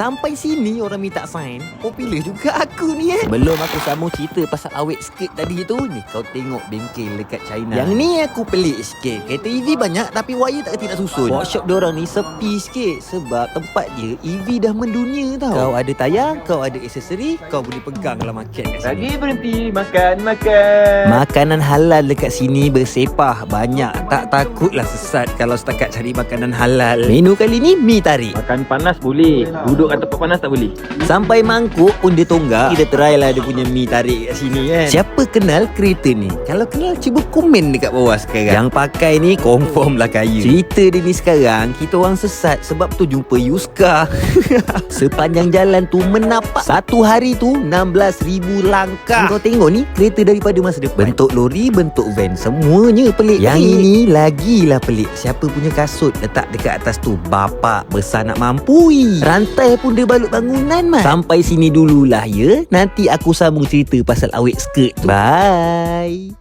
Sampai sini orang minta sign. Popular juga aku ni Belum aku sambung cerita pasal awet skirt tadi tu. Ni kau tengok bengkel dekat China. Yang ni aku pelik sikit. Kereta EV banyak tapi wire tak kerti nak susun. Workshop diorang ni sepi sikit. Sebab tempat dia EV dah mendunia tau. Kau ada tayar, kau ada aksesori, kau boleh pegang dalam market kat sini. Lagi berhenti makan. Makanan halal dekat sini bersepah banyak. Tak takutlah sesat kalau setakat cari makanan halal. Menu kali ni mi tarik. Makan panas boleh, duduk kat tempat panas tak boleh. Sampai mangkuk pun dia tonggak. Kita try lah dia punya mi tarik kat sini kan. Siapa kenal kereta ni? Kalau kenal cuba komen dekat bawah sekarang. Yang pakai ni confirm lah kaya. Cerita dia ni sekarang kita orang sesat sebab tu jumpa Yuska. Sepanjang jalan tu menapak. Satu hari tu 16,000 langkah. Kau tengok ni kereta daripada masa depan. Bentuk lori, bentuk van, semuanya pelik. Yang ini lagilah pelik. Siapa punya kasut letak dekat atas tu? Bapak besar nak mampui. Rantai pun dia balut bangunan man. Sampai sini dululah ya. Nanti aku sambung cerita pasal awet skirt tu. Bye.